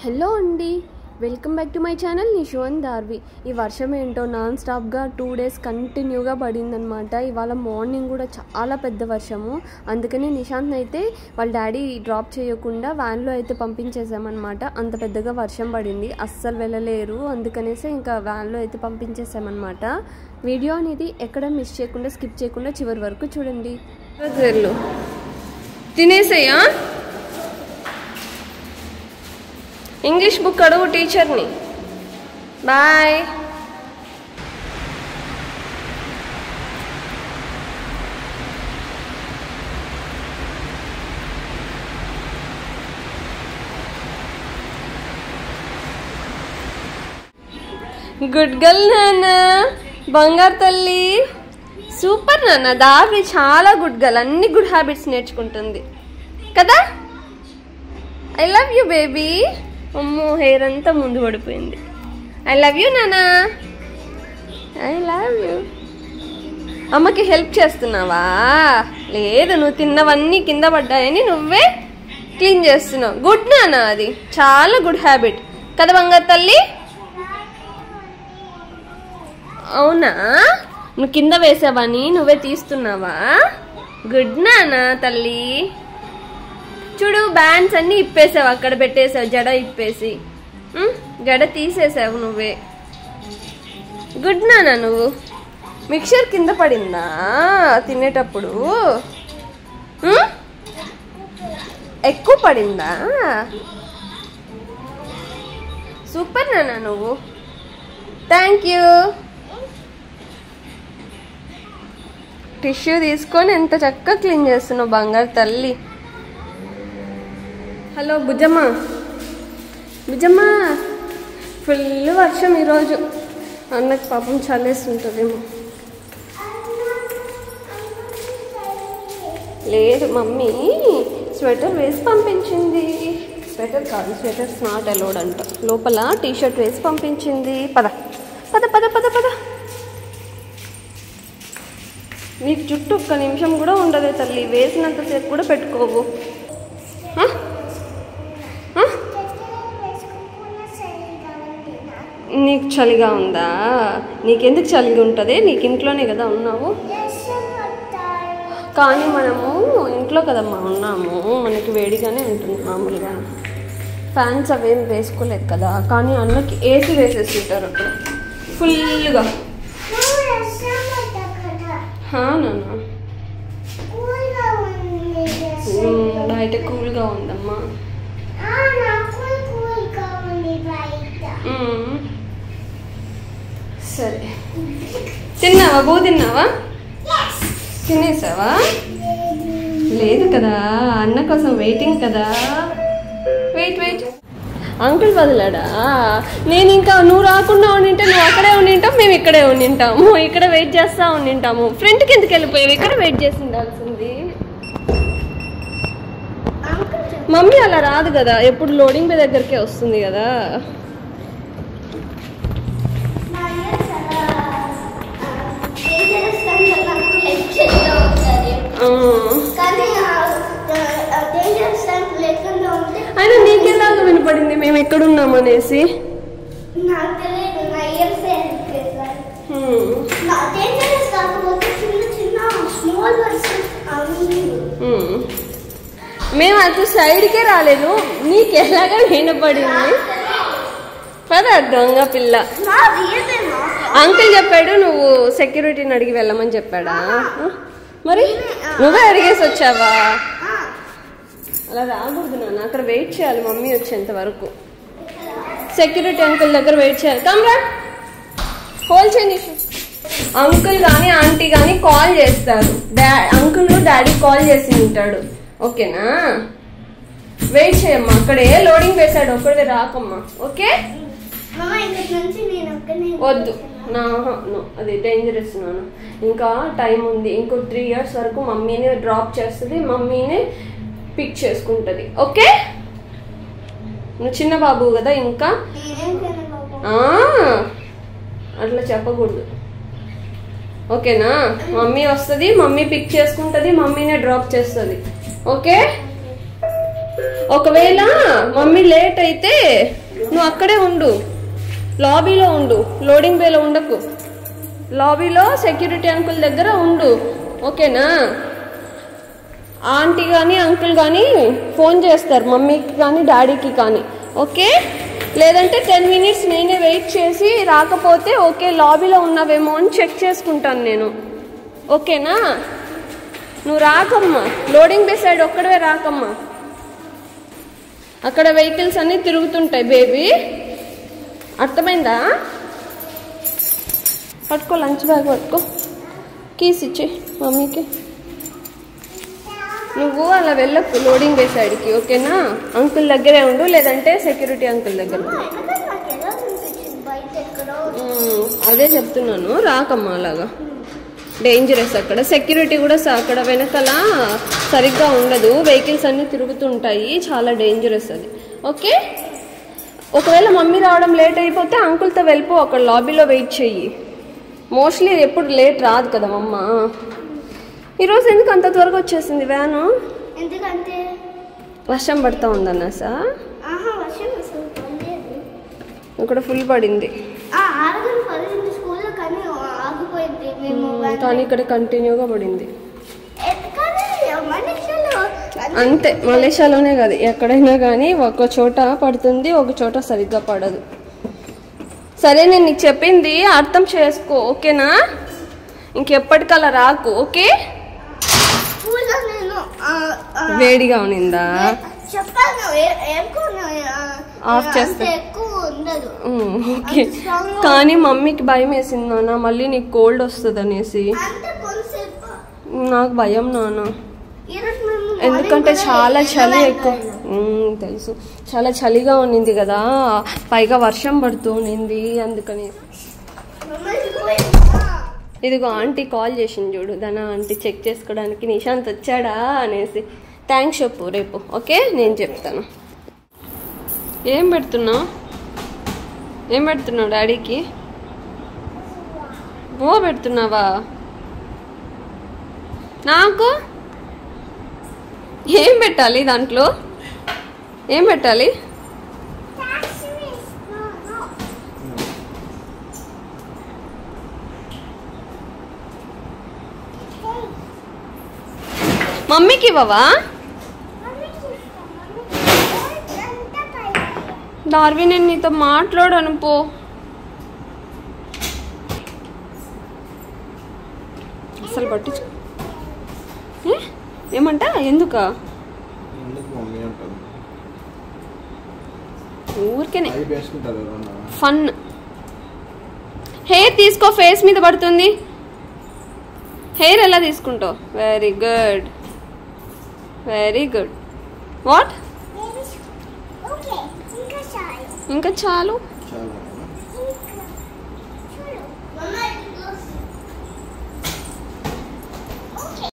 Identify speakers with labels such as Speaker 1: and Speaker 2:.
Speaker 1: Hello అండి, welcome back to my channel Nishu and Darvi. ఈ వర్షం ఏంటో నాన్ స్టాప్గా 2 days కంటిన్యూగా పడిందనమాట. ఇవాళ మార్నింగ్ కూడా చాలా పెద్ద వర్షము. అందుకని నిశాంత్ని అయితే వాళ్ళ డాడీ డ్రాప్ చేయకుండా వ్యాన్లో అయితే పంపించేసామన్నమాట. అంత పెద్దగా వర్షం పడింది, అస్సలు వెళ్ళలేరు. అందుకనేసి ఇంకా వ్యాన్లో అయితే పంపించేసామన్నమాట. వీడియో అనేది ఎక్కడ మిస్ చేయకుండా స్కిప్ చేయకుండా చివరి వరకు చూడండి. తినేసయ్యా, ఇంగ్లీష్ బుక్ అడుగు టీచర్ని. బాయ్. గుడ్ గర్ల్ నాన్న, బంగారు తల్లి, సూపర్ నాన్న. దావి చాలా గుడ్ గర్ల్, అన్ని గుడ్ హ్యాబిట్స్ నేర్చుకుంటుంది కదా. I love you baby. అమ్మో, హెయిర్ అంతా ముందు పడిపోయింది. ఐ లవ్ యూ నానా, ఐ లవ్ యూ. అమ్మకి హెల్ప్ చేస్తున్నావా? లేదు, నువ్వు తిన్నవన్నీ కింద పడ్డాయని నువ్వే క్లీన్ చేస్తున్నావు. గుడ్ నానా, అది చాలా గుడ్ హ్యాబిట్ కదా బంగారు తల్లి. అవునా, నువ్వు కింద వేసావని నువ్వే తీస్తున్నావా? గుడ్ నానా తల్లి. చూడు, బ్యాండ్స్ అన్నీ ఇప్పేసావు, అక్కడ పెట్టేసావు, జడ ఇప్పేసి జడ తీసేసావు నువ్వే. గుడ్ నానా. నువ్వు మిక్చర్ కింద పడిందా తినేటప్పుడు? ఎక్కువ పడిందా? సూపర్ నానా నువ్వు. Thank you. టిష్యూ తీసుకొని ఎంత చక్కగా క్లీన్ చేస్తున్నావు బంగారు తల్లి. హలో బుజ్జమ్మ, బుజ్జమ్మ, ఫుల్ వర్షం ఈరోజు. అన్నకి పాపం చల్లేస్తుంటుందేమో. లేదు, మమ్మీ స్వెటర్ వేసి పంపించింది. స్వెటర్ కాదు, స్వెటర్స్ నాట్ అలౌడ్ అంట. లోపల టీషర్ట్ వేసి పంపించింది. పద పద పద పద పద. నీకు జుట్టు ఒక్క నిమిషం కూడా ఉండదే తల్లి, వేసినంతసేపు కూడా పెట్టుకోవు. నీకు చలిగా ఉందా? నీకెందుకు చలిగా ఉంటుంది? నీకు ఇంట్లోనే కదా ఉన్నావు. కానీ మనము ఇంట్లో కదమ్మా ఉన్నాము, మనకి వేడిగానే ఉంటుంది మామూలుగా. ఫ్యాన్స్ అవేం వేసుకోలేదు కదా. కానీ అన్నకి ఏసీ వేసేస్తుంటారు అక్కడ ఫుల్గా. నాన్న బయట కూల్గా ఉందమ్మా. సరే, తిన్నావా? బో తిన్నావా? తినేసావా? లేదు కదా, అన్న కోసం వెయిటింగ్ కదా. Wait wait. అంకుల్ వదిలాడా? నేను ఇంకా నువ్వు రాకుండా ఉండింటే నువ్వు అక్కడే ఉండింటావు, మేము ఇక్కడే ఉండింటాము. ఇక్కడ వెయిట్ చేస్తా ఉండింటాము. ఫ్రంట్కి ఎందుకు వెళ్ళిపోయావు? ఇక్కడ వెయిట్ చేసి ఉండాల్సింది. మమ్మీ అలా రాదు కదా, ఎప్పుడు లోడింగ్ బే దగ్గరికే వస్తుంది కదా. అయినా నీకెలాగా వినపడింది మేము ఎక్కడున్నామనేసి? మేము అటు సైడ్కే రాలేదు, నీకెలాగా వినపడింది? పద దొంగ పిల్ల. అంకుల్ చెప్పాడు నువ్వు సెక్యూరిటీని అడిగి వెళ్ళమని చెప్పాడా? మరి నువ్వే అడిగేసి వచ్చావా? అలా రాకూడదు నాన్న, అక్కడ వెయిట్ చేయాలి మమ్మీ వచ్చేంత వరకు. సెక్యూరిటీ అంకుల్ దగ్గర వెయిట్ చేయాలి. కమ్రా, హోల్ చేయండి. అంకుల్ కానీ ఆంటీ కానీ కాల్ చేస్తారు. అంకుల్ డాడీ కాల్ చేసి ఉంటాడు. ఓకేనా? వెయిట్ చేయమ్మా, అక్కడే లోడింగ్ వేసాడు, ఒక్కడే రాకమ్మా. ఓకే? వద్దు, అది డేంజరస్ నాన్న. ఇంకా టైం ఉంది, ఇంకో 3 years వరకు మమ్మీనే డ్రాప్ చేస్తుంది, మమ్మీనే పిక్ చేసుకుంటుంది. ఓకే? నువ్వు చిన్న బాబు కదా ఇంకా. అట్లా చెప్పకూడదు. ఓకేనా? మమ్మీ వస్తుంది, మమ్మీ పిక్ చేసుకుంటుంది, మమ్మీనే డ్రాప్ చేస్తుంది. ఓకే? ఒకవేళ మమ్మీ లేట్ అయితే నువ్వు అక్కడే ఉండు, లాబీలో ఉండు, లోడింగ్ బేలో ఉండకు, లాబీలో సెక్యూరిటీ అంకుల్ దగ్గర ఉండు, ఓకేనా? ఆంటీ కానీ అంకుల్ కానీ ఫోన్ చేస్తారు మమ్మీకి కానీ డాడీకి కానీ, ఓకే? లేదంటే 10 minutes నేనే వెయిట్ చేసి రాకపోతే ఓకే లాబీలో ఉన్నావేమో అని చెక్ చేసుకుంటాను నేను, ఓకేనా? నువ్వు రాకమ్మా, లోడింగ్ బే సైడ్ ఒక్కడే రాకమ్మా, అక్కడ వెహికల్స్ అన్నీ తిరుగుతుంటాయి బేబీ, అర్థమైందా? పట్టుకో, లంచ్ బ్యాగ్ పట్టుకో, కీస్ ఇచ్చే మమ్మీకి. నువ్వు అలా వెళ్ళకు లోడింగ్ బే సైడ్కి, ఓకేనా? అంకుల్ దగ్గరే ఉండు, లేదంటే సెక్యూరిటీ అంకుల్ దగ్గర. అదే చెప్తున్నాను, రాకమ్మా అలాగా, డేంజరస్. అక్కడ సెక్యూరిటీ కూడా అక్కడ వెనకాల సరిగ్గా ఉండదు, వెహికల్స్ అన్నీ తిరుగుతుంటాయి, చాలా డేంజరస్ అది, ఓకే? ఒకవేళ మమ్మీ రావడం లేట్ అయిపోతే అంకుల్తో వెళ్ళిపో, అక్కడ లాబీలో వెయిట్ చెయ్యి. మోస్ట్లీ ఎప్పుడు లేట్ రాదు కదా మమ్మ. ఈరోజు ఎందుకు అంత త్వరగా వచ్చేసింది వ్యాను?
Speaker 2: ఎందుకంటే
Speaker 1: వర్షం పడుతూ ఉందన్నా సార్, ఇక్కడ ఫుల్ పడింది కానీ ఇక్కడ కంటిన్యూగా పడింది. అంతే, మలేషియాలోనే కాదు ఎక్కడైనా కానీ ఒక చోట పడుతుంది, ఒక చోట సరిగ్గా పడదు. సరే, నేను నీకు చెప్పింది అర్థం చేసుకో, ఓకేనా? ఇంకెప్పటికలా రాకు, ఓకే? వేడిగా ఉనిందా? ఆఫ్ చేస్తా. ఓకే, కానీ మమ్మీకి భయం వేసింది నాన్న, మళ్ళీ నీకు కోల్డ్ వస్తుంది అనేసి. నాకు భయం నాన్న, ఎందుకంటే చాలా చలి ఎక్కువ, తెలుసు, చాలా చలిగా ఉన్నింది కదా, పైగా వర్షం పడుతూ ఉన్నింది, అందుకని. ఇదిగో ఆంటీ కాల్ చేసింది చూడు, ధన ఆంటీ చెక్ చేసుకోవడానికి నిశాంత్ వచ్చాడా అనేసి. థ్యాంక్స్ చెప్పు రేపు, ఓకే? నేను చెప్తాను. ఏం పెడుతున్నావు డాడీకి? ఓ పెడుతున్నావా? నాకు ఏం పెట్టాలి దాంట్లో? ఏం పెట్టాలి? మమ్మీకి ఇవ్వవా? డార్వి, నేను నీతో మాట్లాడాను పో. అసలు పట్టించు. ఏమంట? ఎందుకా? ఊరికేనే ఫన్. హెయిర్ తీసుకో, ఫేస్ మీద పడుతుంది. హెయిర్ ఎలా తీసుకుంటావు? Very good, very good. What? ఇంకా చాలు.